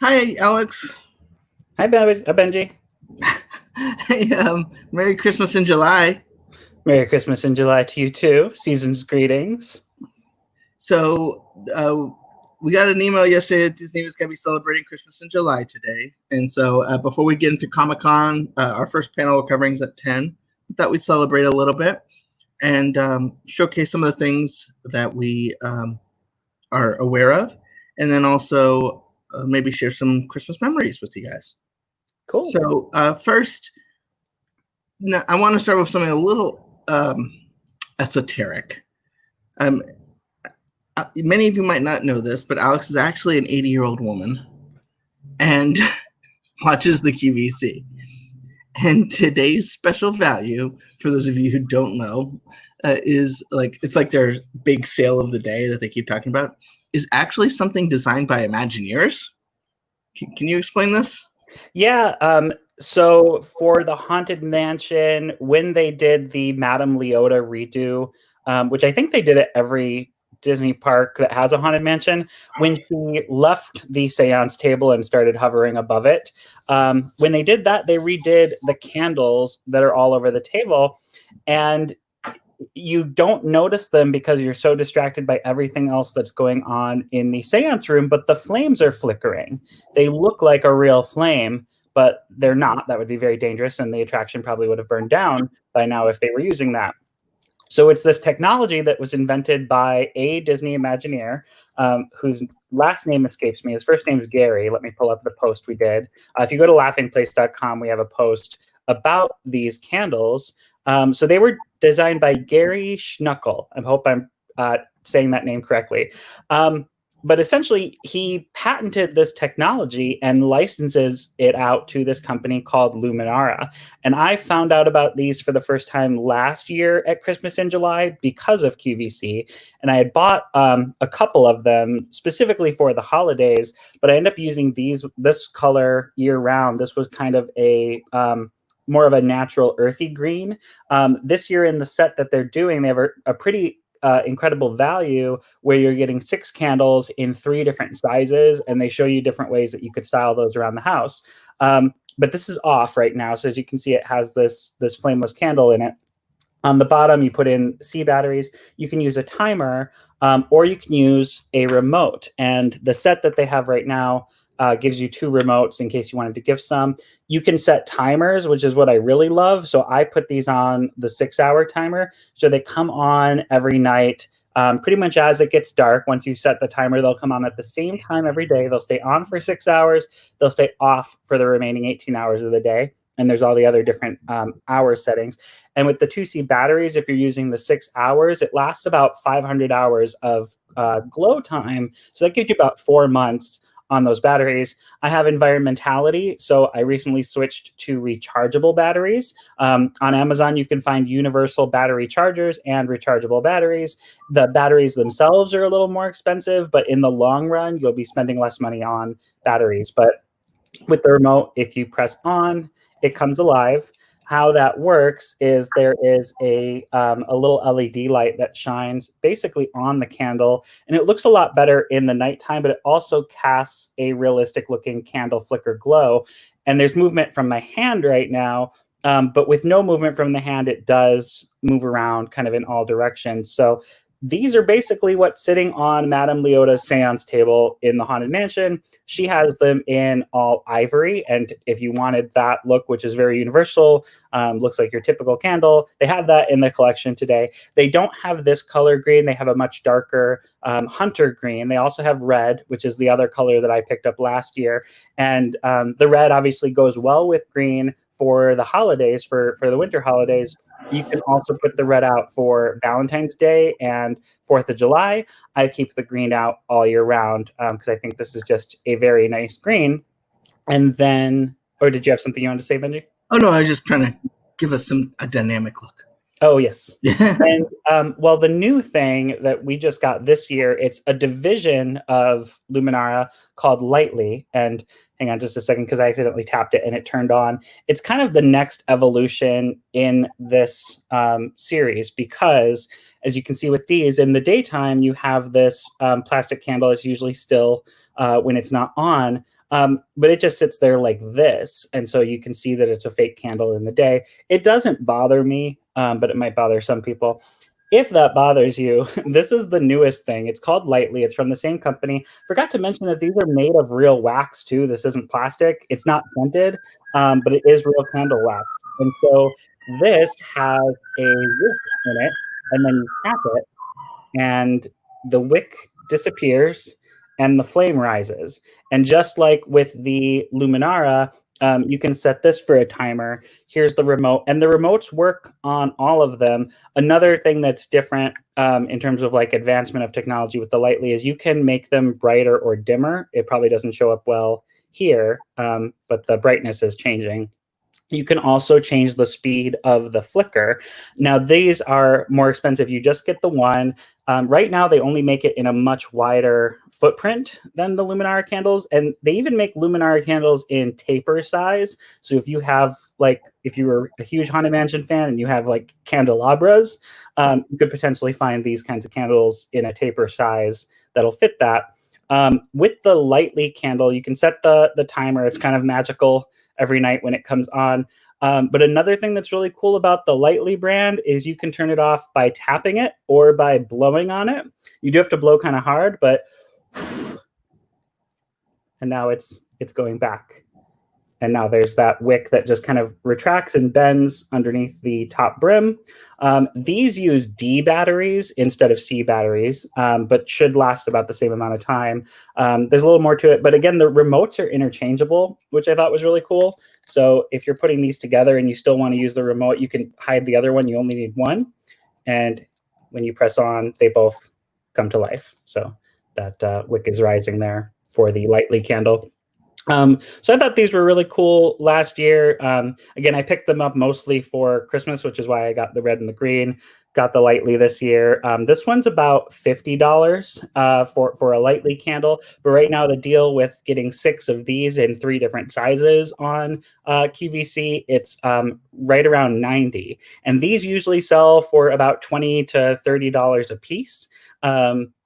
Hi, Alex. Hi, Benji. Hey, Merry Christmas in July. Merry Christmas in July to you too. Season's greetings. So, we got an email yesterday that Disney was going to be celebrating Christmas in July today. And so, before we get into Comic Con, our first panel covering is at 10. We thought we'd celebrate a little bit and showcase some of the things that we are aware of. And then also maybe share some Christmas memories with you guys. Cool. So, first, I want to start with something a little esoteric. Many of you might not know this, but Alex is actually an 80-year-old woman and watches the QVC. And today's special value, for those of you who don't know, is it's like their big sale of the day that they keep talking about, is actually something designed by Imagineers. Can you explain this? Yeah. So for the Haunted Mansion, when they did the Madame Leota redo, which I think they did at every Disney park that has a Haunted Mansion, when she left the seance table and started hovering above it, when they did that, they redid the candles that are all over the table. And you don't notice them because you're so distracted by everything else that's going on in the seance room, but the flames are flickering. They look like a real flame, but they're not. That would be very dangerous, and the attraction probably would have burned down by now if they were using that. So it's this technology that was invented by a Disney Imagineer, whose last name escapes me. His first name is Gary. Let me pull up the post we did. If you go to laughingplace.com, we have a post about these candles. So they were designed by Gary Schnuckel. I hope I'm saying that name correctly. But essentially, he patented this technology and licenses it out to this company called Luminara. And I found out about these for the first time last year at Christmas in July because of QVC. And I had bought a couple of them specifically for the holidays, but I ended up using this color year round. This was kind of a more of a natural earthy green. This year in the set that they're doing, they have a pretty incredible value where you're getting 6 candles in 3 different sizes, and they show you different ways that you could style those around the house. But this is off right now, so as you can see, it has this flameless candle in it. On the bottom, you put in C batteries. You can use a timer, or you can use a remote. And the set that they have right now gives you 2 remotes in case you wanted to give some. You can set timers, which is what I really love. So I put these on the 6-hour timer. So they come on every night, pretty much as it gets dark. Once you set the timer, they'll come on at the same time every day. They'll stay on for 6 hours. They'll stay off for the remaining 18 hours of the day. And there's all the other different hour settings. And with the 2C batteries, if you're using the 6 hours, it lasts about 500 hours of glow time. So that gives you about 4 months on those batteries. I have environmentality, so I recently switched to rechargeable batteries. On Amazon, you can find universal battery chargers and rechargeable batteries. The batteries themselves are a little more expensive, but in the long run, you'll be spending less money on batteries. But with the remote, if you press on, it comes alive. How that works is there is a little LED light that shines basically on the candle, and it looks a lot better in the nighttime, but it also casts a realistic looking candle flicker glow. And there's movement from my hand right now, but with no movement from the hand, it does move around kind of in all directions. So these are basically what's sitting on Madame Leota's seance table in the Haunted Mansion. She has them in all ivory, and if you wanted that look, which is very universal, looks like your typical candle, they have that in the collection today. They don't have this color green. They have a much darker hunter green. They also have red, which is the other color that I picked up last year. And the red obviously goes well with green for the holidays, for the winter holidays. You can also put the red out for Valentine's Day and 4th of July. I keep the green out all year round because I think this is just a very nice green. And then, or did you have something you wanted to say, Benji? Oh, no, I was just trying to give us a dynamic look. Oh, yes. And well, the new thing that we just got this year, it's a division of Luminara called Lightly. And hang on just a second, because I accidentally tapped it and it turned on. It's kind of the next evolution in this series, because as you can see with these, in the daytime, you have this plastic candle that's usually still when it's not on. But it just sits there like this. And so you can see that it's a fake candle in the day. It doesn't bother me, but it might bother some people. If that bothers you, this is the newest thing. It's called Lightly. It's from the same company. Forgot to mention that these are made of real wax too. This isn't plastic. It's not scented, but it is real candle wax. And so this has a wick in it, and then you tap it, and the wick disappears and the flame rises. And just like with the Luminara, you can set this for a timer. Here's the remote, and the remotes work on all of them. Another thing that's different in terms of like advancement of technology with the Lightly is you can make them brighter or dimmer. It probably doesn't show up well here, but the brightness is changing. You can also change the speed of the flicker. Now, these are more expensive. You just get the one. Right now, they only make it in a much wider footprint than the Luminara candles. And they even make Luminara candles in taper size. So if you have, like, if you were a huge Haunted Mansion fan and you have, like, candelabras, you could potentially find these kinds of candles in a taper size that'll fit that. With the Lightly candle, you can set the timer. It's kind of magical every night when it comes on. But another thing that's really cool about the Lightly brand is you can turn it off by tapping it or by blowing on it. You do have to blow kind of hard, but and now it's going back. And now there's that wick that just kind of retracts and bends underneath the top brim. These use D batteries instead of C batteries, but should last about the same amount of time. There's a little more to it, but again, the remotes are interchangeable, which I thought was really cool. So if you're putting these together and you still want to use the remote, you can hide the other one. You only need one. And when you press on, they both come to life. So that wick is rising there for the Lightly candle. So I thought these were really cool last year. Again, I picked them up mostly for Christmas, which is why I got the red and the green. Got the Lightly this year. This one's about $50 for a Lightly candle. But right now, the deal with getting 6 of these in 3 different sizes on QVC, it's right around $90. And these usually sell for about $20 to $30 a piece.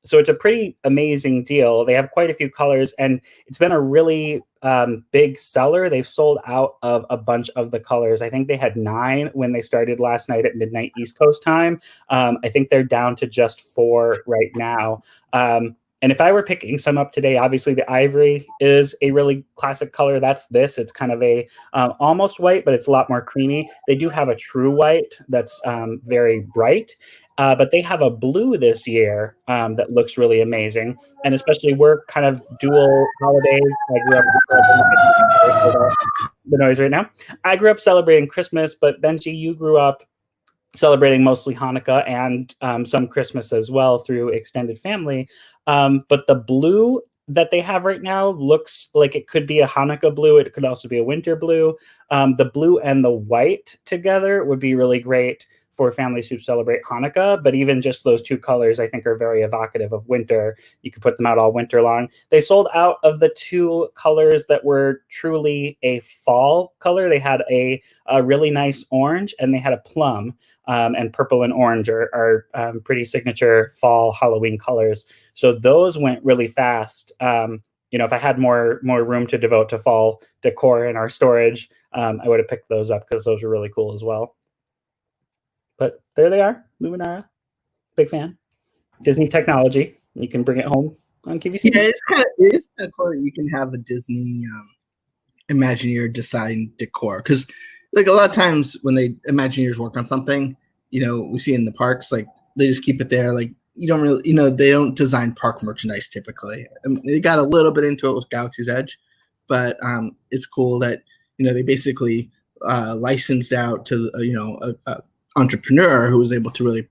So it's a pretty amazing deal. They have quite a few colors, and it's been a really big seller. They've sold out of a bunch of the colors. I think they had 9 when they started last night at midnight East Coast time. I think they're down to just 4 right now. And if I were picking some up today, obviously the ivory is a really classic color. That's this. It's kind of a almost white, but it's a lot more creamy. They do have a true white that's very bright. But they have a blue this year that looks really amazing. And especially we're kind of dual holidays. I grew up the noise right now. I grew up celebrating Christmas, but Benji, you grew up celebrating mostly Hanukkah and some Christmas as well through extended family. But the blue that they have right now looks like it could be a Hanukkah blue. It could also be a winter blue. The blue and the white together would be really great for families who celebrate Hanukkah, but even just those 2 colors I think are very evocative of winter. You could put them out all winter long. They sold out of the 2 colors that were truly a fall color. They had a really nice orange, and they had a plum, and purple and orange are pretty signature fall Halloween colors. So those went really fast. If I had more room to devote to fall decor in our storage, I would have picked those up because those were really cool as well. But there they are, Luminara. Big fan. Disney technology. You can bring it home on QVC. Yeah, it's kind of cool that you can have a Disney Imagineer design decor. Because like a lot of times when they Imagineers work on something, we see in the parks, like they just keep it there. Like you don't really, they don't design park merchandise typically. They got a little bit into it with Galaxy's Edge, but it's cool that, they basically licensed out to, a entrepreneur who was able to really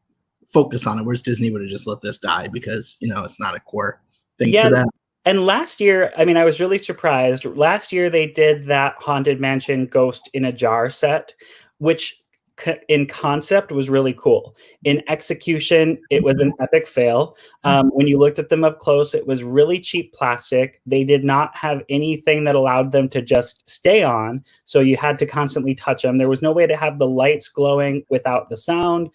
focus on it, whereas Disney would have just let this die because it's not a core thing to them. And last year, I was really surprised. Last year they did that Haunted Mansion Ghost in a Jar set, which in concept was really cool. In execution, it was an epic fail. When you looked at them up close, it was really cheap plastic. They did not have anything that allowed them to just stay on, so you had to constantly touch them. There was no way to have the lights glowing without the sound.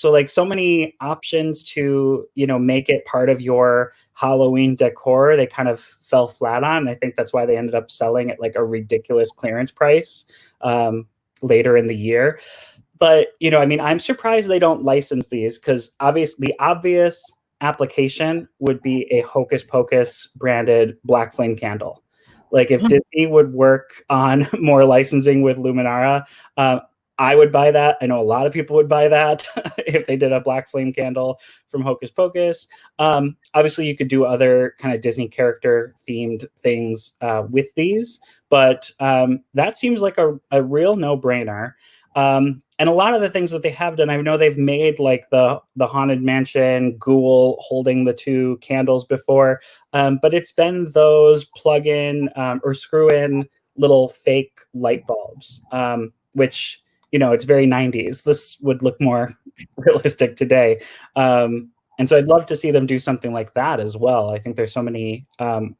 So like so many options to, make it part of your Halloween decor, they kind of fell flat on. I think that's why they ended up selling at like a ridiculous clearance price later in the year. But, I'm surprised they don't license these, because the obvious application would be a Hocus Pocus branded Black Flame candle. Like if Disney would work on more licensing with Luminara, I would buy that. I know a lot of people would buy that if they did a Black Flame candle from Hocus Pocus. Obviously, you could do other kind of Disney character themed things with these, but that seems like a real no-brainer. And a lot of the things that they have done, I know they've made like the Haunted Mansion ghoul holding the two candles before, but it's been those plug-in or screw-in little fake light bulbs, which, it's very 90s. This would look more realistic today. And so I'd love to see them do something like that as well. I think there's so many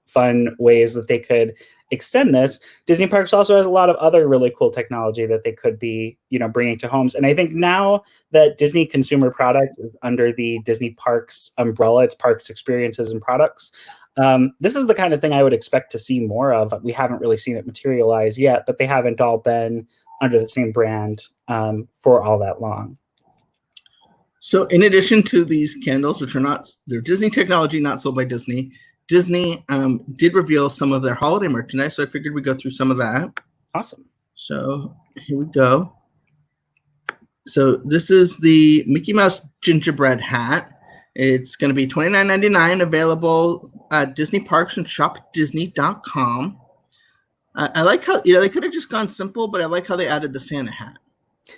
fun ways that they could extend this. Disney Parks also has a lot of other really cool technology that they could be, bringing to homes. And I think now that Disney Consumer Products is under the Disney Parks umbrella, it's Parks Experiences and Products. This is the kind of thing I would expect to see more of. We haven't really seen it materialize yet, but they haven't all been under the same brand for all that long. So in addition to these candles, which they're Disney technology, not sold by Disney, Disney did reveal some of their holiday merchandise. So I figured we'd go through some of that. Awesome. So here we go. So this is the Mickey Mouse gingerbread hat. It's going to be $29.99, available at Disney Parks and shopdisney.com. I like how, they could have just gone simple, but I like how they added the Santa hat.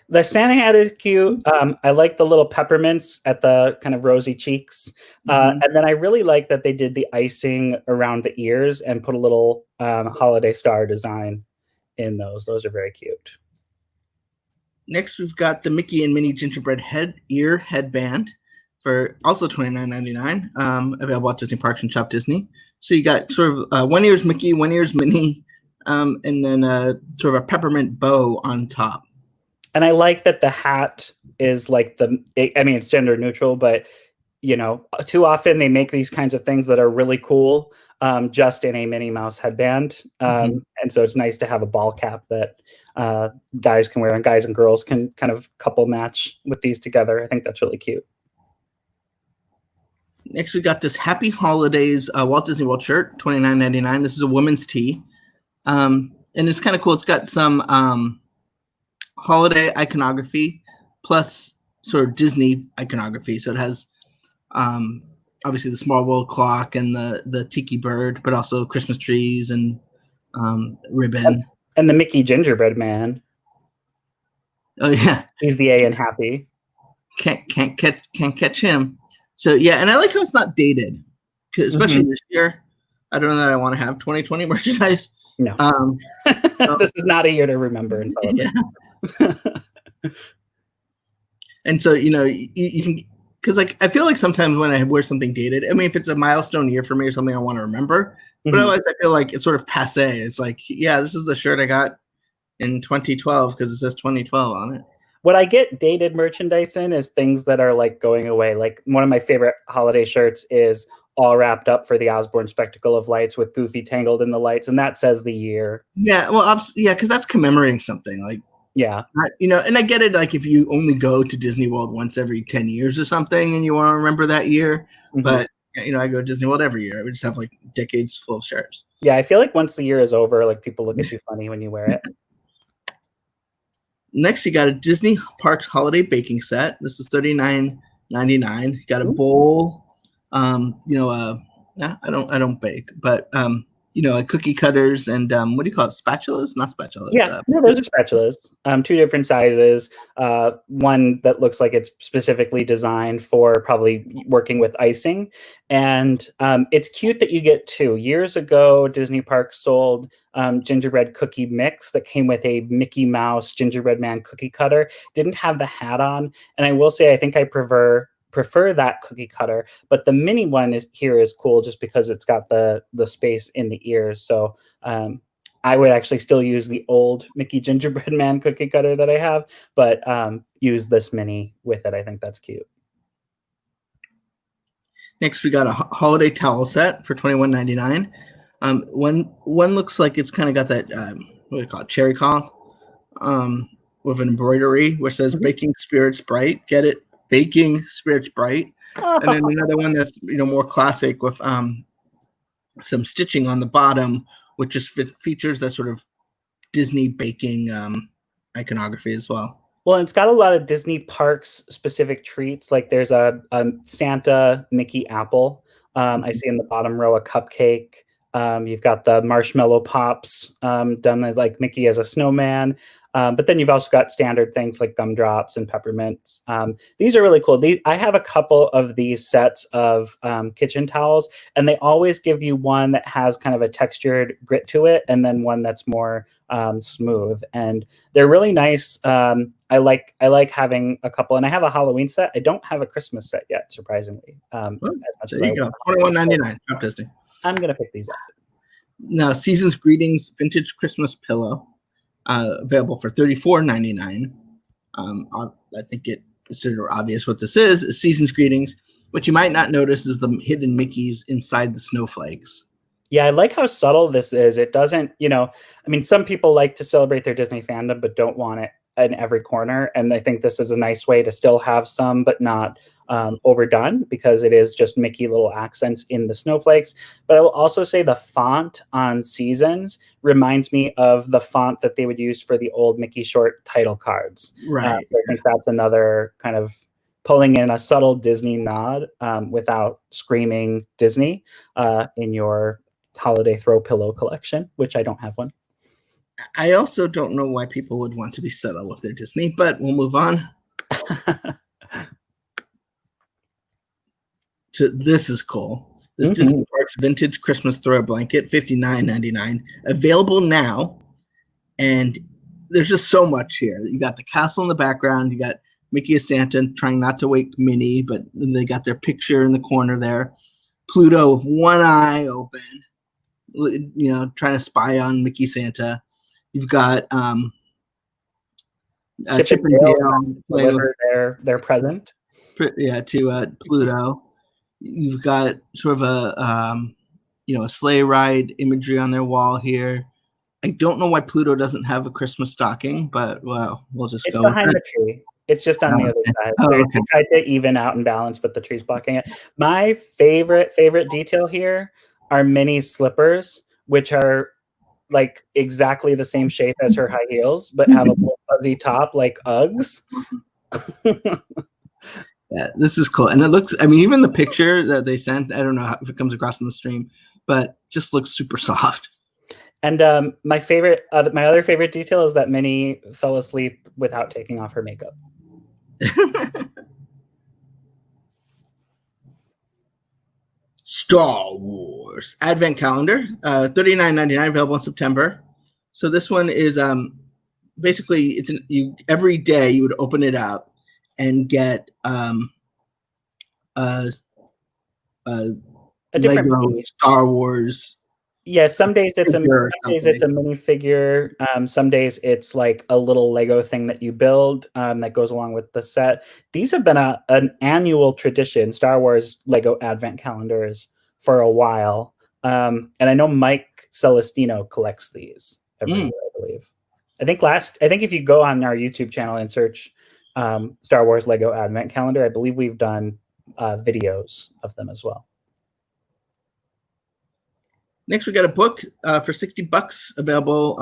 The Santa hat is cute. I like the little peppermints at the kind of rosy cheeks. And then I really like that they did the icing around the ears and put a little holiday star design in those. Those are very cute. Next, we've got the Mickey and Minnie gingerbread headband for also $29.99, available at Disney Parks and Shop Disney. So you got sort of one ear's Mickey, one ear's Minnie, and then sort of a peppermint bow on top. And I like that the hat is like it's gender neutral, but too often they make these kinds of things that are really cool just in a Minnie Mouse headband. And so it's nice to have a ball cap that guys can wear, and guys and girls can kind of couple match with these together. I think that's really cute. Next, we got this Happy Holidays Walt Disney World shirt, $29.99. This is a women's tee. And it's kind of cool. It's got some holiday iconography plus sort of Disney iconography. So it has obviously the Small World clock and the tiki bird, but also Christmas trees and ribbon. And the Mickey gingerbread man. Oh yeah, he's the A in happy. Can't catch him. So yeah, and I like how it's not dated, especially this year. I don't know that I want to have 2020 merchandise. No, this is not a year to remember and celebrate. Yeah. And so you can, because like I feel like sometimes when I wear something dated, I mean, if it's a milestone year for me or something I want to remember, but otherwise I feel like it's sort of passe. It's like, yeah, this is the shirt I got in 2012 because it says 2012 on it. What I get dated merchandise in is things that are like going away. Like one of my favorite holiday shirts is all wrapped up for the Osborne Spectacle of Lights with Goofy tangled in the lights, and that says the year. Yeah, well, yeah, because that's commemorating something. Like, yeah, and I get it. Like if you only go to Disney World once every 10 years or something, and you want to remember that year, but I go to Disney World every year. I would just have like decades full of shirts. Yeah, I feel like once the year is over, like people look at you funny when you wear it. Next, you got a Disney Parks holiday baking set. This is $39.99. Got a bowl. I don't bake, but like cookie cutters and what do you call it? Spatulas? Not spatulas. Yeah, no, those are spatulas. Two different sizes. One that looks like it's specifically designed for probably working with icing, and it's cute that you get two. Years ago, Disney Parks sold gingerbread cookie mix that came with a Mickey Mouse gingerbread man cookie cutter. Didn't have the hat on, and I will say I think I prefer that cookie cutter, but the mini one is cool just because it's got the space in the ears. So I would actually still use the old Mickey Gingerbread Man cookie cutter that I have, but use this mini with it. I think that's cute. Next, we got a holiday towel set for $21.99. One looks like it's kind of got that what do you call it, cherry cloth with an embroidery where it says "Baking Spirits Bright." Get it? Baking Spirits Bright. And then another one that's more classic with some stitching on the bottom, which just features that sort of Disney baking iconography as well. Well, it's got a lot of Disney parks specific treats. Like there's a Santa Mickey apple. I see in the bottom row a cupcake. You've got the marshmallow pops done as like Mickey as a snowman. But then you've also got standard things like gumdrops and peppermints. These are really cool. I have a couple of these sets of kitchen towels, and they always give you one that has kind of a textured grit to it, and then one that's more smooth. And they're really nice. I like having a couple, and I have a Halloween set. I don't have a Christmas set yet, surprisingly. There you go, $21.99. Top Disney. I'm gonna pick these up. Now, Season's Greetings Vintage Christmas Pillow, available for $34.99. I think it's sort of obvious what this is. Season's Greetings. What you might not notice is the hidden Mickeys inside the snowflakes. Yeah, I like how subtle this is. It doesn't, some people like to celebrate their Disney fandom, but don't want it in every corner. And I think this is a nice way to still have some, but not overdone, because it is just Mickey little accents in the snowflakes. But I will also say the font on Seasons reminds me of the font that they would use for the old Mickey short title cards. Right. I think that's another kind of pulling in a subtle Disney nod without screaming Disney in your holiday throw pillow collection, which I don't have one. I also don't know why people would want to be subtle with their Disney, but we'll move on. This is cool. This Disney Parks Vintage Christmas Throw Blanket, $59.99. Available now. And there's just so much here. You got the castle in the background. You got Mickey as Santa trying not to wake Minnie, but they got their picture in the corner there. Pluto with one eye open, trying to spy on Mickey Santa. You've got Chip and Dale deliver their present. To Pluto. You've got sort of a sleigh ride imagery on their wall here. I don't know why Pluto doesn't have a Christmas stocking, but well, we'll just go behind the tree. It's just on the other side. They tried to even out and balance, but the tree's blocking it. My favorite detail here are Minnie's slippers, which are like exactly the same shape as her high heels, but have a little fuzzy top like Uggs. Yeah, this is cool. And it looks, even the picture that they sent, I don't know if it comes across in the stream, but just looks super soft. And my other favorite detail is that Minnie fell asleep without taking off her makeup. Star Wars Advent Calendar, $39.99, available in September. So this one is basically every day you would open it up and get a Lego Star Wars. Yeah, some days it's a minifigure. Some days it's like a little Lego thing that you build that goes along with the set. These have been an annual tradition, Star Wars Lego Advent calendars, for a while. And I know Mike Celestino collects these every year, I believe. I think if you go on our YouTube channel and search Star Wars Lego Advent calendar, I believe we've done videos of them as well. Next, we got a book for $60 available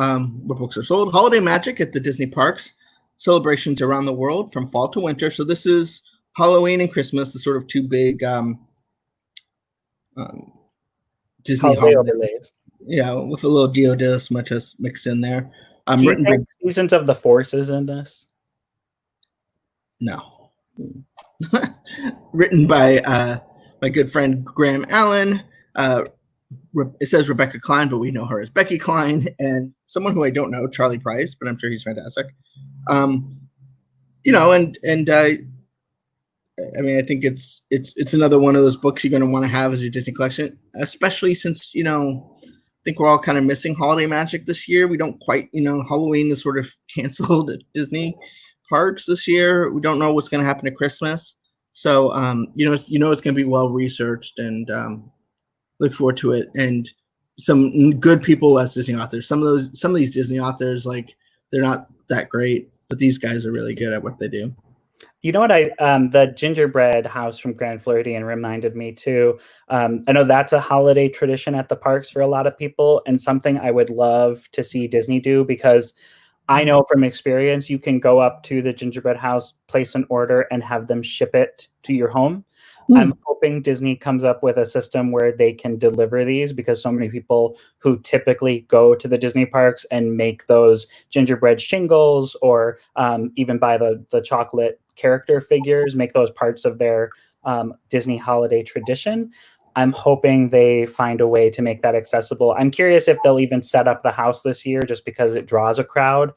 where books are sold. Holiday Magic at the Disney Parks. Celebrations around the world from fall to winter. So this is Halloween and Christmas, the sort of two big Disney holidays. Yeah, with a little Dia de las Muertas mixed in there. Do you think Seasons of the Force is in this? No. Written by my good friend Graham Allen. It says Rebecca Klein, but we know her as Becky Klein, and someone who I don't know, Charlie Price, but I'm sure he's fantastic. I think it's another one of those books you're going to want to have as your Disney collection, especially since, things think we're all kind of missing holiday magic this year. We don't quite, Halloween is sort of canceled at Disney parks this year. We don't know what's going to happen to Christmas. So, it's going to be well researched, and look forward to it. And some good people as Disney authors. Some of these Disney authors, like, they're not that great, but these guys are really good at what they do. You know what? The Gingerbread house from Grand Floridian reminded me too. I know that's a holiday tradition at the parks for a lot of people, and something I would love to see Disney do, because I know from experience you can go up to the Gingerbread house, place an order, and have them ship it to your home. I'm hoping Disney comes up with a system where they can deliver these, because so many people who typically go to the Disney parks and make those gingerbread shingles, or even buy the chocolate character figures, make those parts of their Disney holiday tradition. I'm hoping they find a way to make that accessible. I'm curious if they'll even set up the house this year, just because it draws a crowd.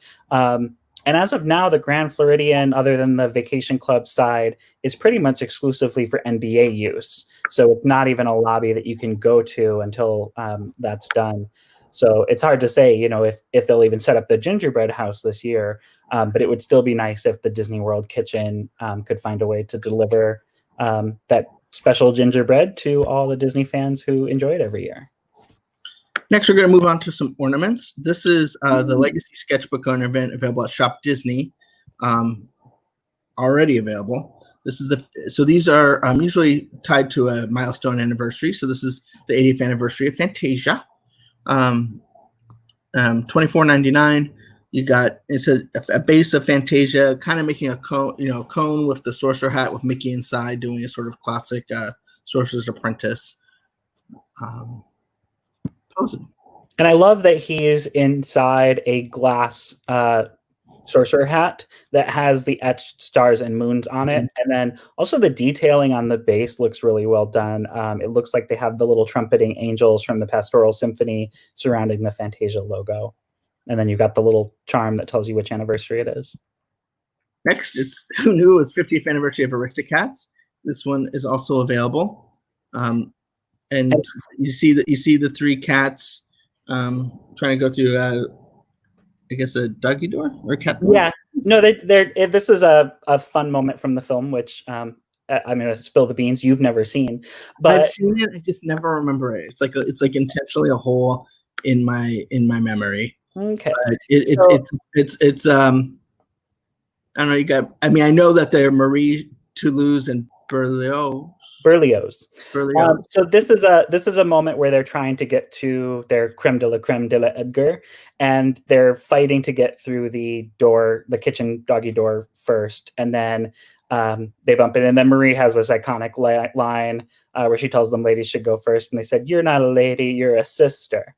And as of now, the Grand Floridian, other than the Vacation Club side, is pretty much exclusively for NBA use. So it's not even a lobby that you can go to until that's done. So it's hard to say, if they'll even set up the Gingerbread house this year. But it would still be nice if the Disney World kitchen could find a way to deliver that special gingerbread to all the Disney fans who enjoy it every year. Next, we're going to move on to some ornaments. This is the Legacy Sketchbook Ornament, available at Shop Disney, already available. So these are usually tied to a milestone anniversary. So this is the 80th anniversary of Fantasia. $24.99. You got, it's a base of Fantasia, kind of making a cone with the sorcerer hat with Mickey inside, doing a sort of classic Sorcerer's Apprentice posing. And I love that he is inside a glass sorcerer hat that has the etched stars and moons on it. And then also the detailing on the base looks really well done. It looks like they have the little trumpeting angels from the Pastoral Symphony surrounding the Fantasia logo. And then you've got the little charm that tells you which anniversary it is. Next, who knew it's 50th anniversary of Aristocats. This one is also available. And you see the three cats trying to go through I guess a doggy door or a cat door? Yeah. No, this is a fun moment from the film, which I'm going to spill the beans. You've never seen, but I've seen it. I just never remember it. It's like intentionally a hole in my memory. Okay. It's I don't know. I know that they're Marie Toulouse and Berlioz. So this is a moment where they're trying to get to their creme de la Edgar, and they're fighting to get through the kitchen doggy door first, and then they bump it, and then Marie has this iconic line where she tells them ladies should go first, and they said, "You're not a lady, you're a sister."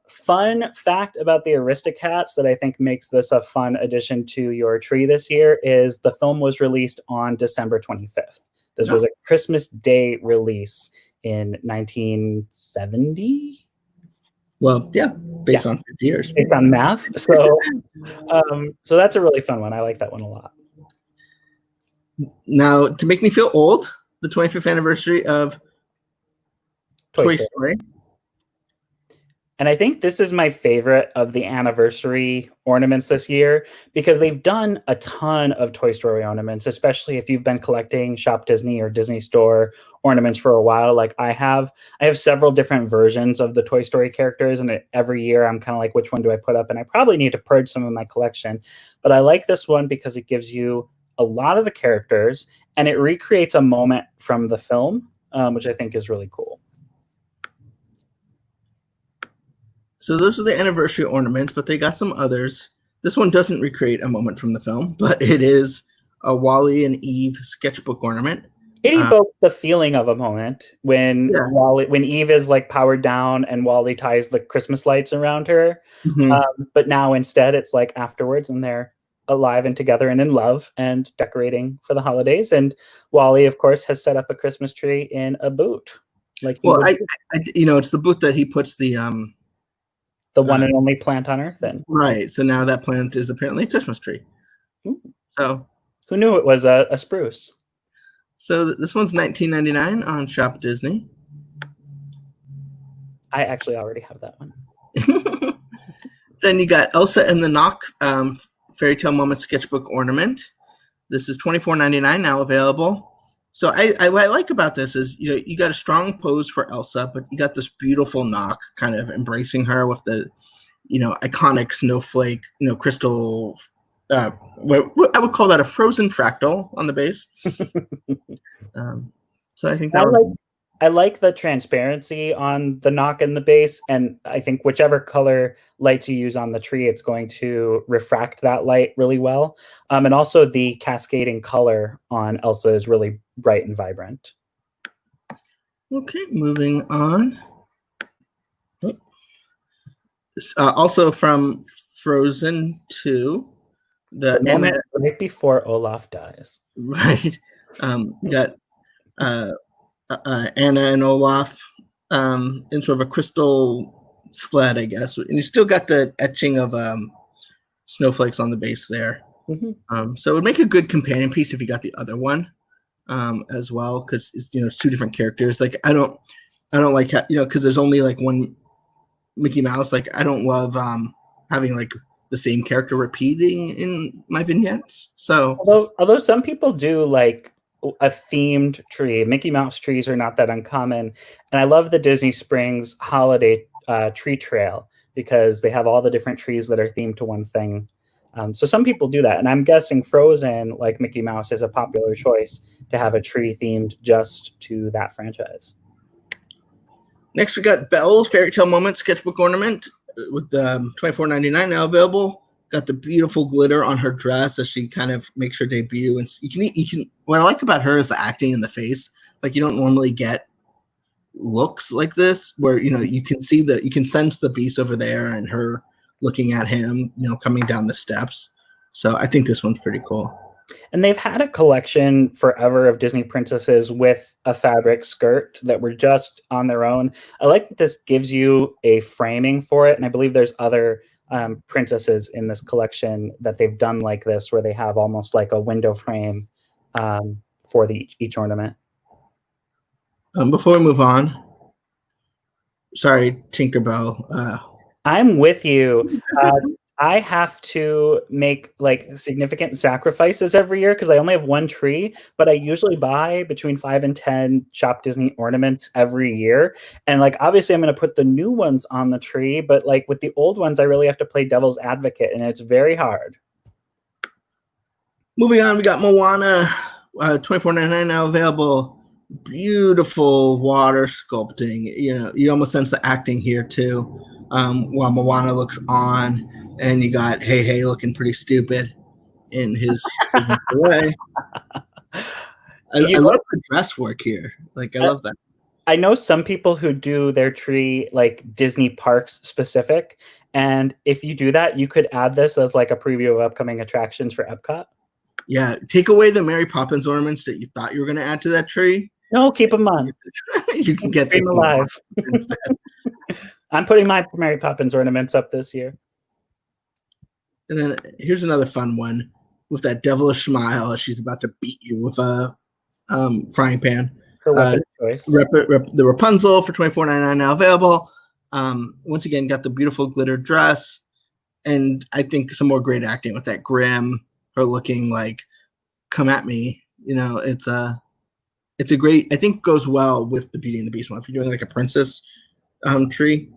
Fun fact about the Aristocats that I think makes this a fun addition to your tree this year is the film was released on December 25th. This was a Christmas Day release in 1970. Well, yeah, based on 50 years. Based on math. So that's a really fun one. I like that one a lot. Now, to make me feel old, the 25th anniversary of Toy Story. And I think this is my favorite of the anniversary ornaments this year, because they've done a ton of Toy Story ornaments, especially if you've been collecting Shop Disney or Disney Store ornaments for a while, like I have. I have several different versions of the Toy Story characters, and every year I'm kind of like, which one do I put up? And I probably need to purge some of my collection. But I like this one because it gives you a lot of the characters, and it recreates a moment from the film, which I think is really cool. So those are the anniversary ornaments, but they got some others. This one doesn't recreate a moment from the film, but it is a Wally and Eve sketchbook ornament. It evokes the feeling of a moment when Eve is like powered down and Wally ties the Christmas lights around her. But now instead it's like afterwards, and they're alive and together and in love and decorating for the holidays. And Wally, of course, has set up a Christmas tree in a boot. It's the boot that he puts the one and only plant on Earth in. Right. So now that plant is apparently a Christmas tree. Ooh. So who knew it was a spruce? So this one's $19.99 on Shop Disney. I actually already have that one. Then you got Elsa and the Knock, Fairy Tale Moment Sketchbook Ornament. This is $24.99 now available. So what I like about this is, you got a strong pose for Elsa, but you got this beautiful Knock kind of embracing her with the, iconic snowflake, crystal. What I would call that a frozen fractal on the base. So I think I like the transparency on the Knock and the base, and I think whichever color lights you use on the tree, it's going to refract that light really well. And also the cascading color on Elsa is really bright and vibrant. Okay, moving on. Also from Frozen 2, the moment right before Olaf dies. Right. Got Anna and Olaf in sort of a crystal sled, I guess. And you still got the etching of snowflakes on the base there. Mm-hmm. So it would make a good companion piece if you got the other one as well, because it's two different characters. Like I don't like because there's only like one Mickey Mouse. Like I don't love having like the same character repeating in my vignettes. So although some people do like a themed tree. Mickey Mouse trees are not that uncommon. And I love the Disney Springs holiday tree trail because they have all the different trees that are themed to one thing. So some people do that. And I'm guessing Frozen, like Mickey Mouse, is a popular choice to have a tree themed just to that franchise. Next, we got Belle's Fairy Tale Moment Sketchbook Ornament with $24.99 now available. Got the beautiful glitter on her dress as she kind of makes her debut. And you can. What I like about her is the acting in the face. Like you don't normally get looks like this, where you can see you can sense the beast over there and her looking at him, coming down the steps. So I think this one's pretty cool. And they've had a collection forever of Disney princesses with a fabric skirt that were just on their own. I like that this gives you a framing for it, and I believe there's other princesses in this collection that they've done like this, where they have almost like a window frame for each ornament. Before we move on, sorry, Tinkerbell. I'm with you. I have to make like significant sacrifices every year because I only have one tree, but I usually buy between 5 and 10 Shop Disney ornaments every year. And like, obviously I'm going to put the new ones on the tree, but like with the old ones, I really have to play devil's advocate and it's very hard. Moving on, we got Moana, $24.99 now available. Beautiful water sculpting. You almost sense the acting here too. While Moana looks on, and you got Hey looking pretty stupid in his way. I love the dress work here. Like I love that. I know some people who do their tree like Disney parks specific, and if you do that, you could add this as like a preview of upcoming attractions for Epcot. Yeah, take away the Mary Poppins ornaments that you thought you were going to add to that tree. No, keep them on. You can get them alive. I'm putting my Mary Poppins ornaments up this year. And then here's another fun one with that devilish smile as she's about to beat you with a frying pan. Her weapon choice. The Rapunzel for $24.99 now available. Once again, got the beautiful glitter dress, and I think some more great acting with that grim, her looking like, come at me. It's a great. I think goes well with the Beauty and the Beast one. If you're doing like a princess tree,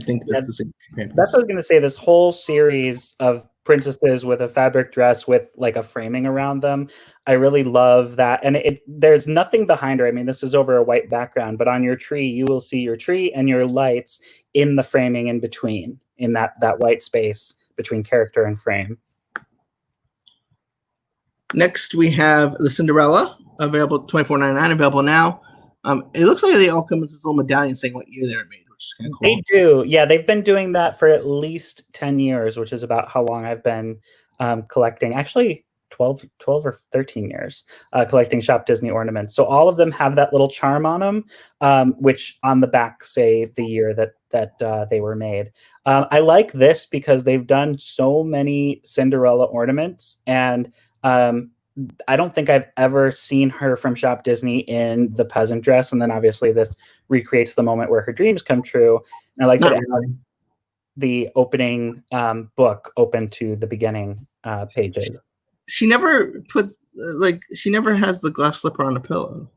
I think that's a companion. That's what I was going to say. This whole series of princesses with a fabric dress with like a framing around them, I really love that. And there's nothing behind her. I mean, this is over a white background, but on your tree, you will see your tree and your lights in the framing in between, in that white space between character and frame. Next, we have the Cinderella, available $24.99, available now. It looks like they all come with this little medallion saying what year they're made, which is kind of cool. They do. Yeah, they've been doing that for at least 10 years, which is about how long I've been collecting. Actually, 12 or 13 years collecting Shop Disney ornaments. So all of them have that little charm on them, which on the back say the year that they were made. I like this because they've done so many Cinderella ornaments, and I don't think I've ever seen her from Shop Disney in the peasant dress, and then obviously this recreates the moment where her dreams come true. And I like that it has the opening book open to the beginning pages. She never puts she never has the glass slipper on a pillow.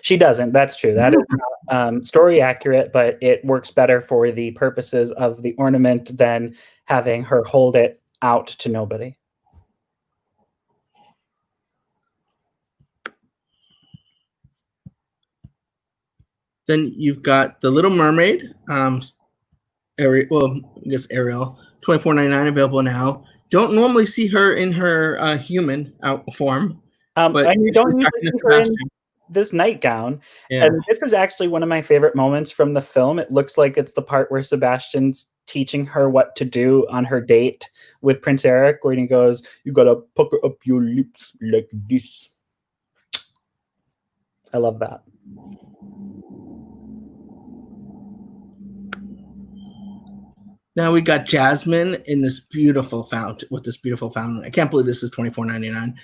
She doesn't. That's true. That is not story accurate, but it works better for the purposes of the ornament than having her hold it out to nobody. Then you've got the Little Mermaid, Ariel. Well, I guess Ariel, $24.99 available now. Don't normally see her in her human form, but and you don't usually see her in this nightgown. Yeah. And this is actually one of my favorite moments from the film. It looks like it's the part where Sebastian's teaching her what to do on her date with Prince Eric, where he goes, "You gotta pucker up your lips like this." I love that. Now we got Jasmine in this beautiful fountain with this beautiful fountain. I can't believe this is $24.99.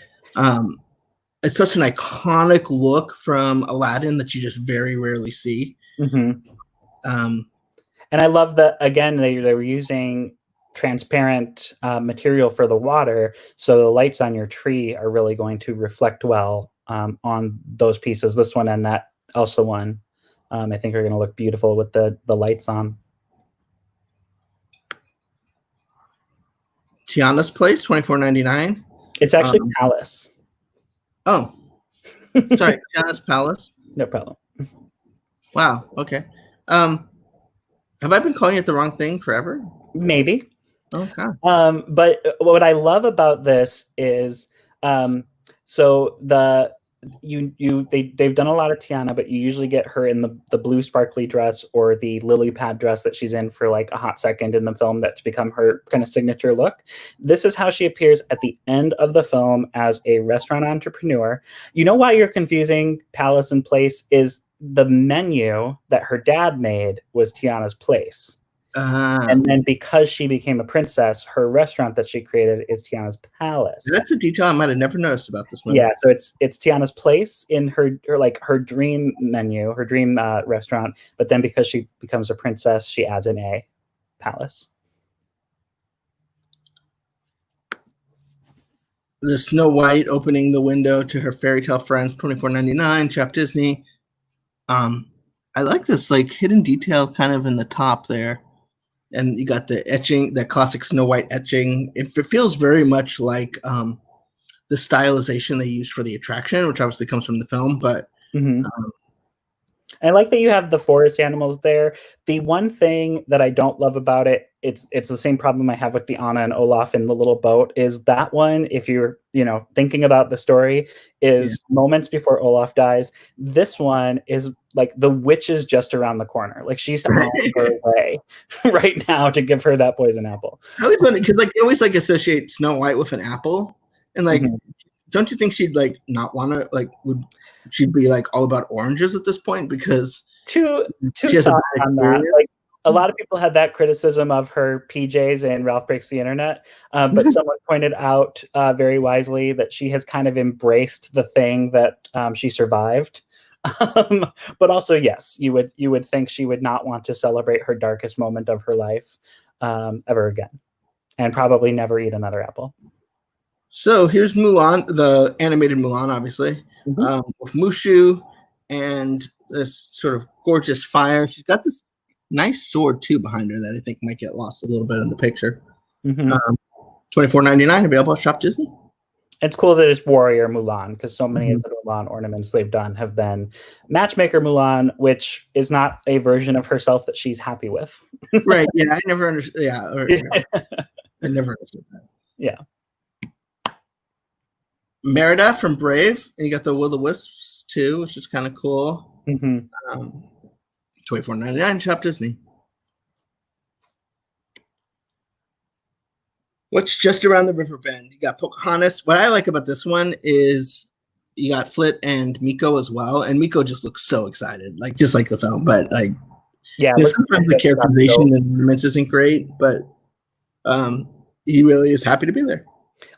It's such an iconic look from Aladdin that you just very rarely see. Mm-hmm. And I love that, again, they were using transparent material for the water, so the lights on your tree are really going to reflect well on those pieces. This one and that Elsa one, I think are going to look beautiful with the lights on. Tiana's Place, $24.99. It's actually Palace. Oh, sorry, Tiana's Palace. No problem. Wow. Okay. Have I been calling it the wrong thing forever? Maybe. Okay. But what I love about this is, so they've done a lot of Tiana, but you usually get her in the blue sparkly dress or the lily pad dress that she's in for like a hot second in the film that's become her kind of signature look. This is how she appears at the end of the film as a restaurant entrepreneur. You know why you're confusing Palace and Place is the menu that her dad made was Tiana's Place. And then because she became a princess, her restaurant that she created is Tiana's Palace. That's a detail I might have never noticed about this movie. Yeah, so it's Tiana's Place in her dream menu, her dream restaurant. But then because she becomes a princess, she adds an A, Palace. The Snow White opening the window to her fairy tale friends, $24.99, Shop Disney. I like this like hidden detail kind of in the top there. And you got the etching, that classic Snow White etching. It feels very much like the stylization they used for the attraction, which obviously comes from the film. But I like that you have the forest animals there. The one thing that I don't love about it, it's the same problem I have with the Anna and Olaf in the little boat, is that one, if you're thinking about the story, is moments before Olaf dies. This one is like the witch is just around the corner. Like she's on her way right now to give her that poison apple. I always wonder, because like they always like associate Snow White with an apple, and like don't you think she'd like not want to would she'd be like all about oranges at this point? Because two thoughts on that. Like a lot of people had that criticism of her PJs in Ralph Breaks the Internet, but someone pointed out very wisely that she has kind of embraced the thing that she survived. But also, yes, you would think she would not want to celebrate her darkest moment of her life ever again, and probably never eat another apple. So here's Mulan, the animated Mulan, obviously, with Mushu and this sort of gorgeous fire. She's got this nice sword too behind her that I think might get lost a little bit in the picture. $24.99 available at Shop Disney. It's cool that it's Warrior Mulan, because so many of the Mulan ornaments they've done have been Matchmaker Mulan, which is not a version of herself that she's happy with. Right. Yeah, I never understood. Yeah, I never understood that. Yeah. Merida from Brave, and you got the Will-O-Wisps too, which is kind of cool. $24.99, Shop Disney. What's just around the river bend? You got Pocahontas. What I like about this one is you got Flit and Miko as well, and Miko just looks so excited, like just like the film. But like, sometimes the characterization in Ornaments isn't great, but he really is happy to be there.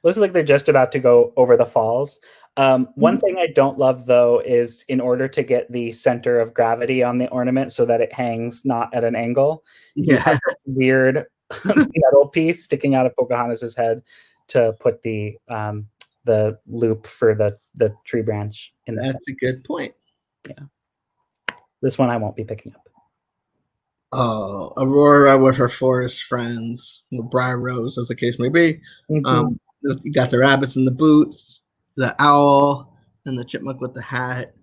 Looks like they're just about to go over the falls. One thing I don't love, though, is in order to get the center of gravity on the ornament so that it hangs not at an angle, you have Yeah. this weird metal piece sticking out of Pocahontas's head to put the loop for the tree branch in the center. That's a good point. Yeah. This one I won't be picking up. Oh, Aurora with her forest friends, Briar Rose, as the case may be. Mhm. You got the rabbits in the boots, the owl, and the chipmunk with the hat.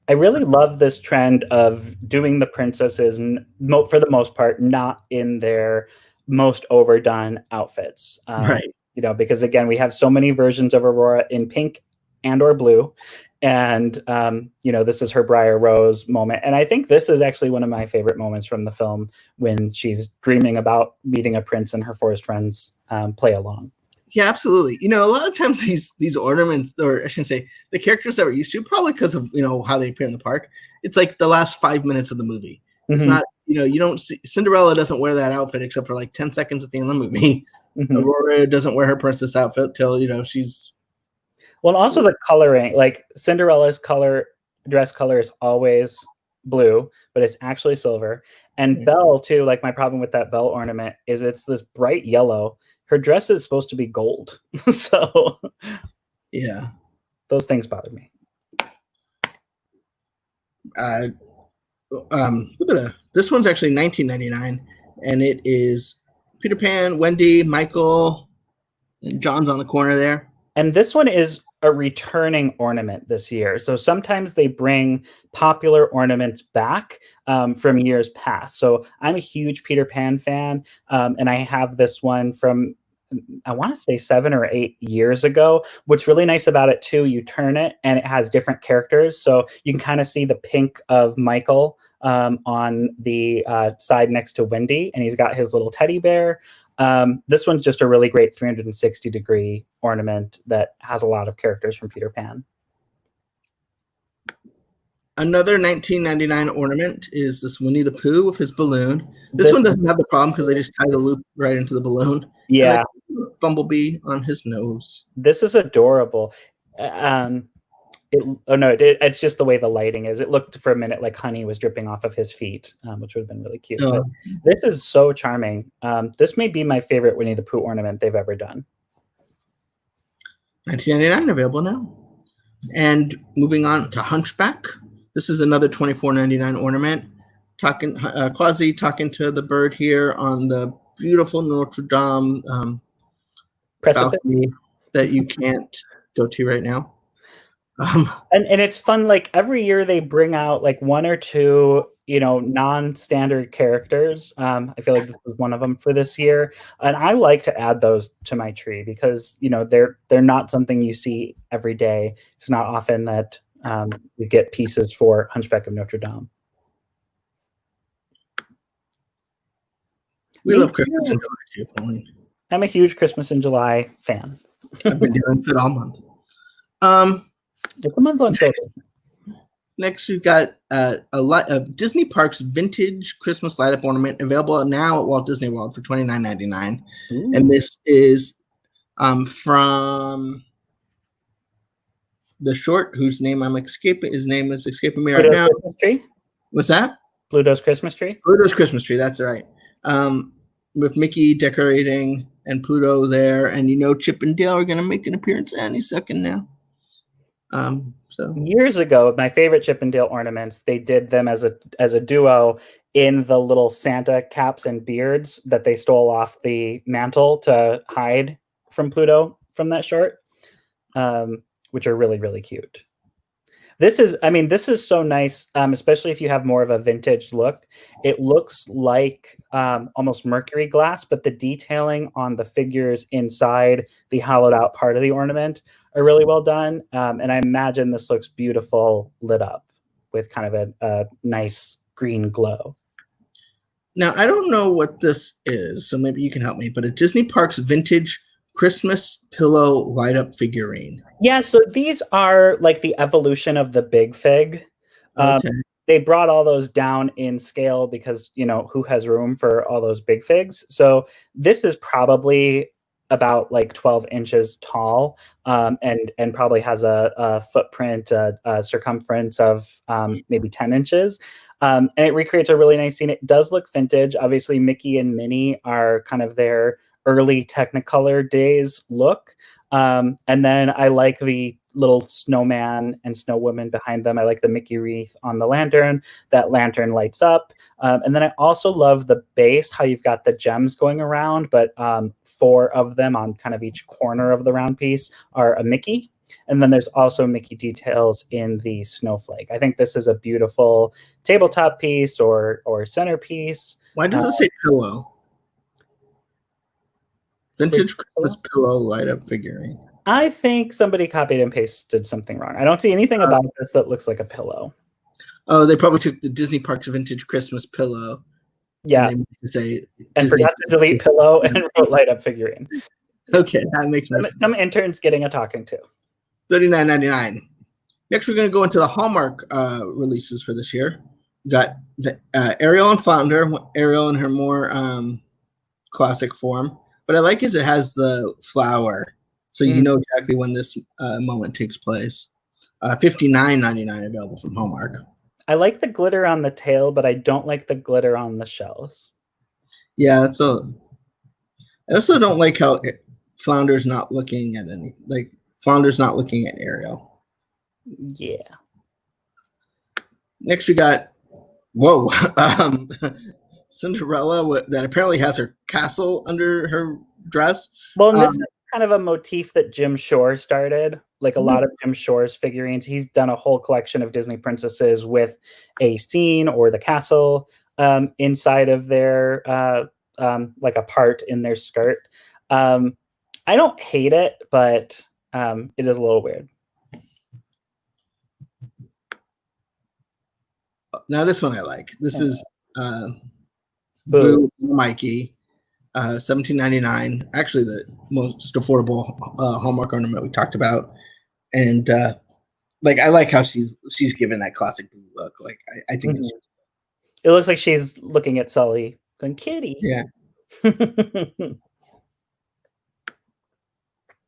I really love this trend of doing the princesses, for the most part, not in their most overdone outfits. Right. You know, because again, we have so many versions of Aurora in pink and or blue. And, you know, this is her Briar Rose moment. And I think this is actually one of my favorite moments from the film when she's dreaming about meeting a prince and her forest friends play along. Yeah, absolutely. You know, a lot of times these ornaments, or I shouldn't say, the characters that we're used to, probably because of, you know, how they appear in the park, it's like the last 5 minutes of the movie. It's not, you know, you don't see Cinderella doesn't wear that outfit except for like 10 seconds at the end of the movie. Aurora doesn't wear her princess outfit till, you know, she's. Well, also the coloring, like Cinderella's dress color is always blue, but it's actually silver. And Belle too, like my problem with that Belle ornament is it's this bright yellow. Her dress is supposed to be gold. So yeah, those things bother me. This one's actually $19.99, and it is Peter Pan, Wendy, Michael, and John's on the corner there. And this one is a returning ornament this year. So sometimes they bring popular ornaments back from years past. So I'm a huge Peter Pan fan, and I have this one from, I want to say 7 or 8 years ago. What's really nice about it too, you turn it and it has different characters. So you can kind of see the pink of Michael on the side next to Wendy, and he's got his little teddy bear. This one's just a really great 360-degree ornament that has a lot of characters from Peter Pan. Another $19.99 ornament is this Winnie the Pooh with his balloon. This one doesn't have the problem because they just tie the loop right into the balloon. Yeah. Bumblebee on his nose. This is adorable. It's just the way the lighting is. It looked for a minute like honey was dripping off of his feet, which would have been really cute. But this is so charming. This may be my favorite Winnie the Pooh ornament they've ever done. $19.99 available now. And moving on to Hunchback. This is another $24.99 ornament. Quasi talking to the bird here on the beautiful Notre Dame balcony that you can't go to right now. And it's fun. Like every year they bring out like 1 or 2, you know, non-standard characters. I feel like this is one of them for this year, and I like to add those to my tree because, you know, they're not something you see every day. It's not often that we get pieces for Hunchback of Notre Dame. We love Christmas in July too, Pauline. I'm a huge Christmas in July fan. I've been doing it all month. It's a month long sale. Next, we've got a lot of Disney Parks vintage Christmas light up ornament available now at Walt Disney World for $29.99. And this is from the short whose name his name is escaping me right now. Christmas tree? What's that? Pluto's Christmas tree? Pluto's Christmas tree, that's right. With Mickey decorating and Pluto there, and you know Chip and Dale are going to make an appearance any second now. So years ago, my favorite Chip and Dale ornaments, they did them as a duo in the little Santa caps and beards that they stole off the mantle to hide from Pluto from that short, which are really, really cute. This is so nice, especially if you have more of a vintage look. It looks like almost mercury glass, but the detailing on the figures inside the hollowed out part of the ornament are really well done. And I imagine this looks beautiful lit up with kind of a nice green glow. Now, I don't know what this is, so maybe you can help me, but a Disney Parks vintage Christmas pillow light up figurine. Yeah, so these are like the evolution of the Big Fig. Okay. They brought all those down in scale because, you know, who has room for all those big figs? So this is probably about like 12 inches tall, and probably has a footprint, a circumference of maybe 10 inches. And it recreates a really nice scene. It does look vintage. Obviously, Mickey and Minnie are kind of their early Technicolor days look. And then I like the little snowman and snow woman behind them. I like the Mickey wreath on the lantern. That lantern lights up. And then I also love the base, how you've got the gems going around, but 4 of them on kind of each corner of the round piece are a Mickey. And then there's also Mickey details in the snowflake. I think this is a beautiful tabletop piece or centerpiece. Why does it say pillow? Vintage Christmas pillow light up figurine. I think somebody copied and pasted something wrong. I don't see anything about this that looks like a pillow. Oh, they probably took the Disney Parks Vintage Christmas pillow. Yeah. And forgot to delete pillow and wrote light up figurine. Okay, that makes sense. Some interns getting a talking to. $39.99. Next, we're going to go into the Hallmark releases for this year. We got the Ariel and Flounder. Ariel in her more classic form. What I like is it has the flower, so you know exactly when this moment takes place. $59.99 available from Hallmark. I like the glitter on the tail, but I don't like the glitter on the shells. Yeah, I also don't like how Flounder's not looking at Flounder's not looking at Ariel. Yeah. Next, we got Cinderella that apparently has her castle under her dress. Well, and this is kind of a motif that Jim Shore started. Like a lot of Jim Shore's figurines, he's done a whole collection of Disney princesses with a scene or the castle inside of their like a part in their skirt. I don't hate it, but it is a little weird. Now this one I like. This is Boo Mikey, $17.99. Actually, the most affordable Hallmark ornament we talked about, and I like how she's given that classic Boo look. Like I think this. It looks like she's looking at Sully, going, "Kitty." Yeah.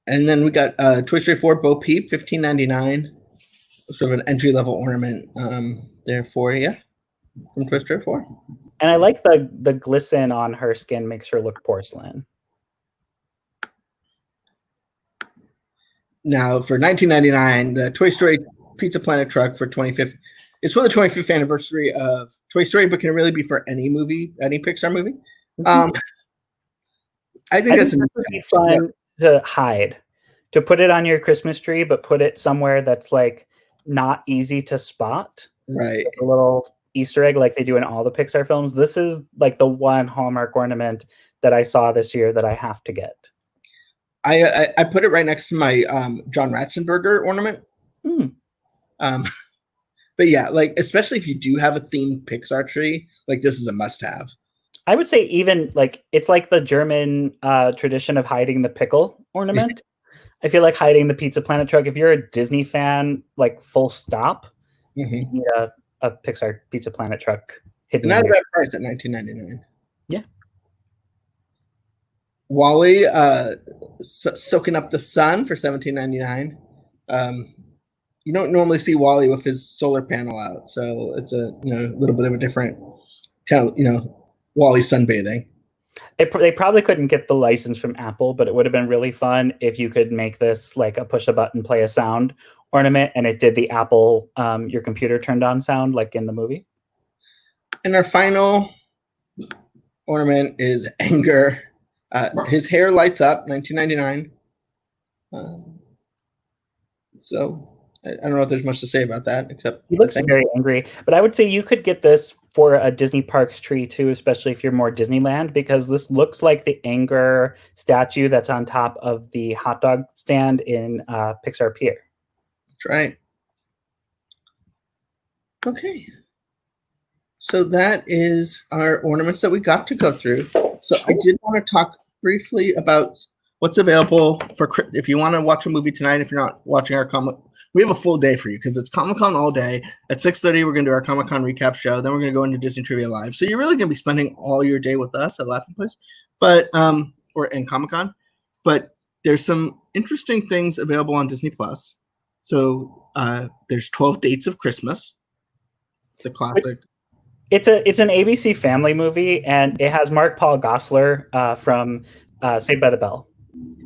And then we got Toy Story 4 Bo Peep, $15.99. Sort of an entry level ornament there for you from Toy Story 4. And I like the glisten on her skin makes her look porcelain. Now for $19.99, the Toy Story Pizza Planet truck for 25th. It's for the 25th anniversary of Toy Story, but can it really be for any movie, any Pixar movie? I think that's would be fun to hide, to put it on your Christmas tree, but put it somewhere that's like not easy to spot. Right. Like a little Easter egg like they do in all the Pixar films. This is like the one Hallmark ornament that I saw this year that I have to get. I put it right next to my John Ratzenberger ornament. But yeah, like especially if you do have a themed Pixar tree, like this is a must-have. I would say even like it's like the German tradition of hiding the pickle ornament. I feel like hiding the Pizza Planet truck. If you're a Disney fan, like full stop, you need a Pixar Pizza Planet truck hidden. Not a bad price at $19.99. Yeah. Wally, soaking up the sun for $17.99. You don't normally see Wally with his solar panel out, so it's a little bit of a different kind of Wally sunbathing. They probably couldn't get the license from Apple, but it would have been really fun if you could make this like a push a button, play a sound ornament, and it did the Apple your computer turned on sound like in the movie. And our final ornament is Anger. His hair lights up, $19.99. So I don't know if there's much to say about that, except he looks very angry. But I would say you could get this for a Disney Parks tree too, especially if you're more Disneyland, because this looks like the Anger statue that's on top of the hot dog stand in Pixar Pier. That's right. Okay. So that is our ornaments that we got to go through. So I did want to talk briefly about what's available for if you want to watch a movie tonight. If you're not watching our comic, we have a full day for you because it's Comic-Con all day. At 6:30, we're going to do our Comic-Con recap show. Then we're going to go into Disney Trivia Live. So you're really going to be spending all your day with us at Laughing Place, or in Comic-Con. but there's some interesting things available on Disney Plus. So there's 12 Dates of Christmas, the classic. It's an ABC family movie, and it has Mark Paul Gosselaar from Saved by the Bell.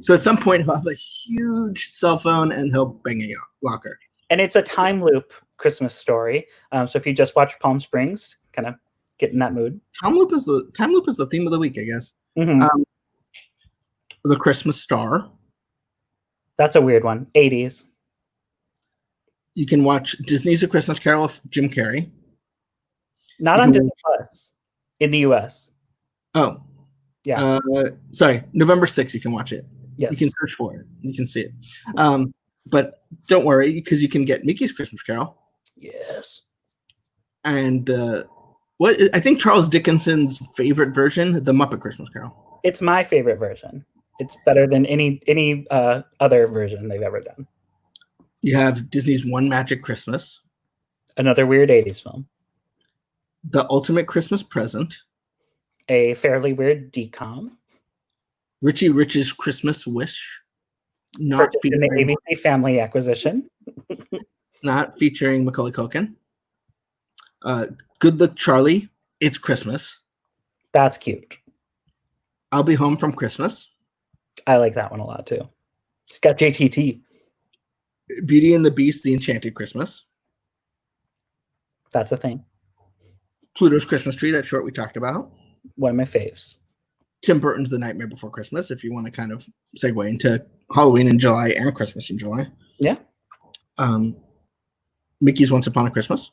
So at some point he'll have a huge cell phone and he'll bang a locker. And it's a time loop Christmas story. So if you just watch Palm Springs, kind of get in that mood. Time loop is the theme of the week, I guess. Mm-hmm. The Christmas Star. That's a weird one. 80s. You can watch Disney's A Christmas Carol with Jim Carrey. Not on Disney Plus in the US. Oh. Yeah. Sorry, November 6th you can watch it. Yes. You can search for it. You can see it. But don't worry, because you can get Mickey's Christmas Carol. Yes. And what I think Charles Dickinson's favorite version, the Muppet Christmas Carol. It's my favorite version. It's better than any other version they've ever done. You have Disney's One Magic Christmas. Another weird 80s film. The Ultimate Christmas Present. A fairly weird DCOM. Richie Rich's Christmas Wish. Not featuring the ABC Family acquisition. Not featuring Macaulay Culkin. Good Luck Charlie. It's Christmas. That's cute. I'll Be Home from Christmas. I like that one a lot too. It's got JTT. Beauty and the Beast, The Enchanted Christmas. That's a thing. Pluto's Christmas Tree, that short we talked about. One of my faves. Tim Burton's The Nightmare Before Christmas, if you want to kind of segue into Halloween in July and Christmas in July. Yeah. Mickey's Once Upon a Christmas.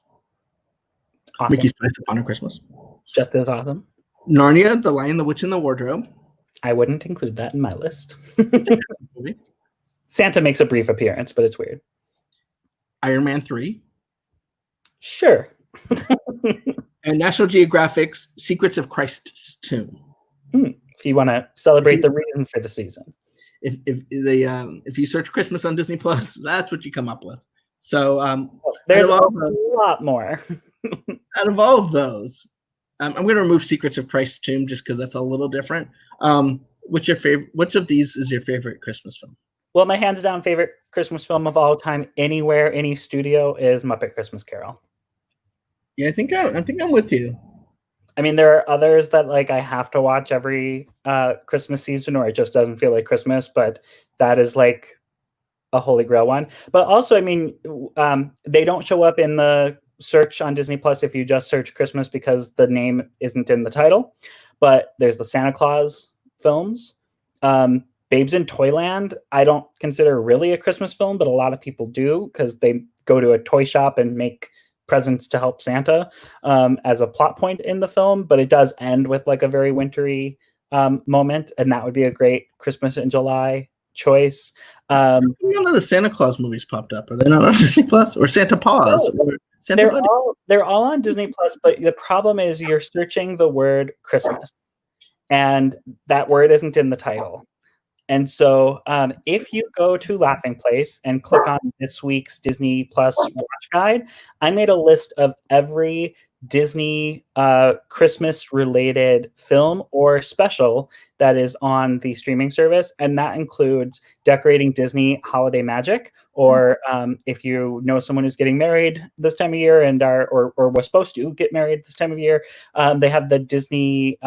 Awesome. Mickey's Twice Upon a Christmas. Just as awesome. Narnia, The Lion, the Witch, and the Wardrobe. I wouldn't include that in my list. Santa makes a brief appearance, but it's weird. Iron Man 3. Sure. And National Geographic's Secrets of Christ's Tomb. If you want to celebrate the reason for the season. If you search Christmas on Disney Plus, that's what you come up with. So there's a lot more. Out of all of those, I'm going to remove Secrets of Christ's Tomb just because that's a little different. What's your favorite? Which of these is your favorite Christmas film? Well, my hands down favorite Christmas film of all time, anywhere, any studio, is Muppet Christmas Carol. Yeah, I think I'm with you. I mean, there are others that like I have to watch every Christmas season, or it just doesn't feel like Christmas. But that is like a holy grail one. But also, I mean, they don't show up in the search on Disney Plus if you just search Christmas because the name isn't in the title. But there's the Santa Claus films. Babes in Toyland, I don't consider really a Christmas film, but a lot of people do because they go to a toy shop and make presents to help Santa as a plot point in the film. But it does end with like a very wintry moment, and that would be a great Christmas in July choice. None of the Santa Claus movies popped up. Are they not on Disney Plus or Santa Paws? No, or they're all on Disney Plus, but the problem is you're searching the word Christmas, and that word isn't in the title. And so if you go to Laughing Place and click on this week's Disney Plus Watch Guide, I made a list of every Disney Christmas-related film or special that is on the streaming service, and that includes Decorating Disney Holiday Magic, or if you know someone who's getting married this time of year and or was supposed to get married this time of year, they have the Disney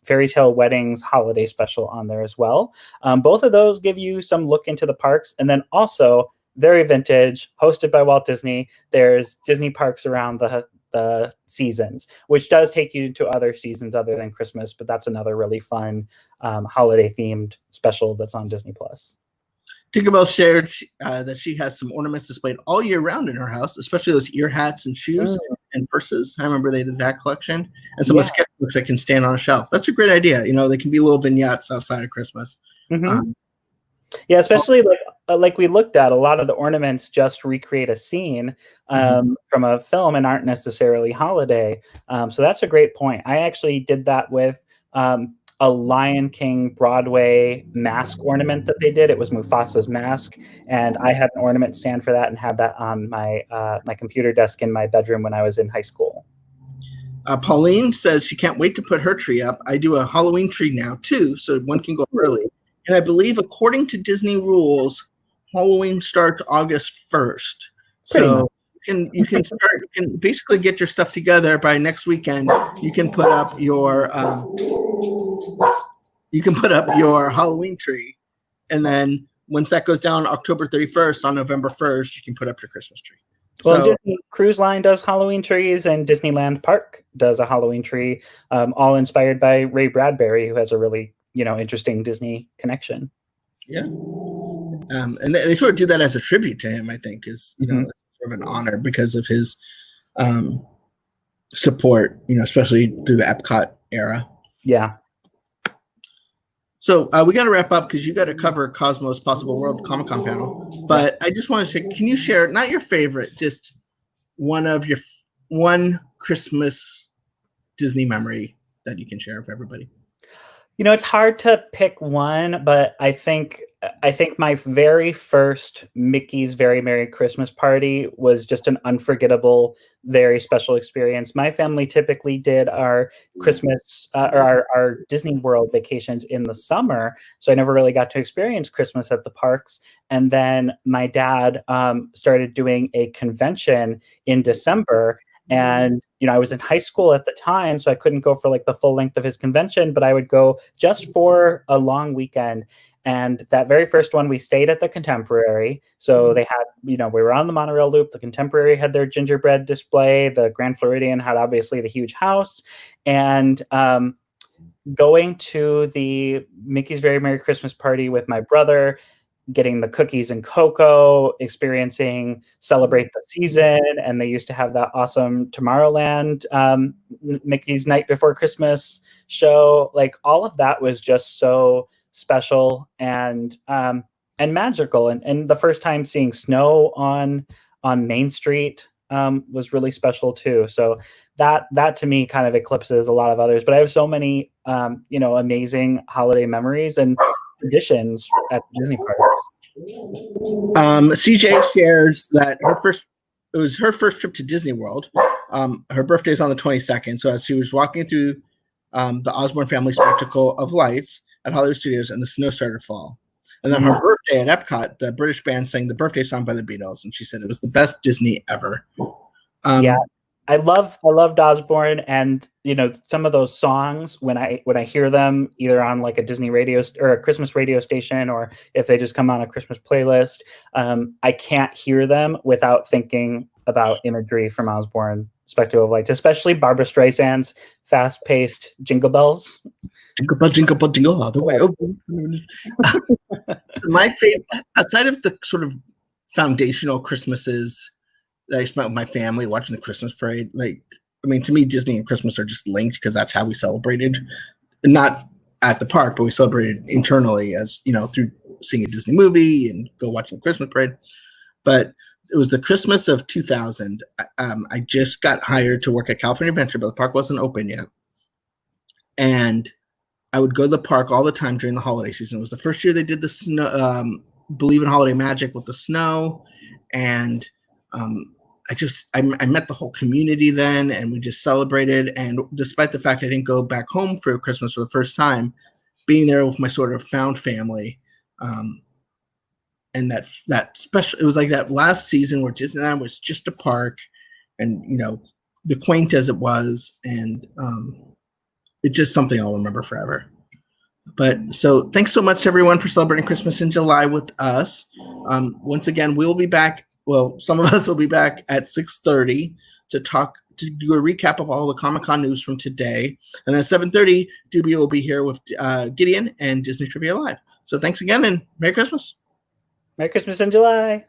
Fairy Tale Weddings Holiday Special on there as well. Both of those give you some look into the parks, and then also very vintage, hosted by Walt Disney. There's Disney parks around the seasons, which does take you to other seasons other than Christmas, but that's another really fun holiday themed special that's on Disney Plus. Tinkerbell shared that she has some ornaments displayed all year round in her house, especially those ear hats and shoes and purses. I remember they did that collection, and some of the sketchbooks that can stand on a shelf. That's a great idea. You know, they can be little vignettes outside of Christmas. Yeah, especially like we looked at, a lot of the ornaments just recreate a scene from a film and aren't necessarily holiday. So that's a great point. I actually did that with a Lion King Broadway mask ornament that they did. It was Mufasa's mask, and I had an ornament stand for that and had that on my my computer desk in my bedroom when I was in high school. Pauline says she can't wait to put her tree up. I do a Halloween tree now too, so one can go early. And I believe, according to Disney rules, Halloween starts August 1st. Pretty much. So you can basically get your stuff together by next weekend. You can put up your Halloween tree, and then once that goes down October 31st, on November 1st, you can put up your Christmas tree. Well, Disney Cruise Line does Halloween trees, and Disneyland Park does a Halloween tree, all inspired by Ray Bradbury, who has a really, interesting Disney connection. Yeah. And they sort of do that as a tribute to him, I think, is, sort of an honor because of his support, especially through the Epcot era. Yeah. So we got to wrap up because you got to cover Cosmo's Possible World Comic-Con panel. But I just want to say, can you share, not your favorite, just one Christmas Disney memory that you can share with everybody? It's hard to pick one, but I think my very first Mickey's Very Merry Christmas Party was just an unforgettable, very special experience. My family typically did our Christmas or our Disney World vacations in the summer, so I never really got to experience Christmas at the parks. And then my dad started doing a convention in December. And, I was in high school at the time, so I couldn't go for like the full length of his convention, but I would go just for a long weekend. And that very first one, we stayed at the Contemporary. So they had, we were on the monorail loop. The Contemporary had their gingerbread display. The Grand Floridian had obviously the huge house. And going to the Mickey's Very Merry Christmas Party with my brother, getting the cookies and cocoa, experiencing Celebrate the Season. And they used to have that awesome Tomorrowland Mickey's Night Before Christmas show. Like, all of that was just so special and magical. And the first time seeing snow on Main Street was really special too. So that to me kind of eclipses a lot of others. But I have so many amazing holiday memories and traditions at Disney parks. CJ shares that it was her first trip to Disney World. Her birthday is on the 22nd. So as she was walking through the Osborne Family Spectacle of Lights at Hollywood Studios, and the snow started to fall. And then her birthday at Epcot, the British band sang the birthday song by the Beatles, and she said it was the best Disney ever. Yeah, I loved Osborne, and some of those songs when I hear them either on like a Disney radio or a Christmas radio station, or if they just come on a Christmas playlist, I can't hear them without thinking about imagery from Osborne Spectacle of Lights, especially Barbra Streisand's fast-paced Jingle Bells. Jingle bell, jingle bell, jingle all the way. So my favorite, outside of the sort of foundational Christmases that I spent with my family watching the Christmas parade, to me, Disney and Christmas are just linked because that's how we celebrated. Not at the park, but we celebrated internally as, through seeing a Disney movie and go watching the Christmas parade. But it was the Christmas of 2000. I just got hired to work at California Adventure, but the park wasn't open yet. And I would go to the park all the time during the holiday season. It was the first year they did the snow, Believe in Holiday Magic with the snow. And I met the whole community then, and we just celebrated. And despite the fact I didn't go back home for Christmas for the first time, being there with my sort of found family, and that special, it was like that last season where Disneyland was just a park, and the quaint as it was, and it's just something I'll remember forever. But so thanks so much to everyone for celebrating Christmas in July with us. Once again, we'll be back. Well, some of us will be back at 6:30 to do a recap of all the Comic-Con news from today. And at 7:30, Doobie will be here with Gideon and Disney Trivia Live. So thanks again, and Merry Christmas. Merry Christmas in July.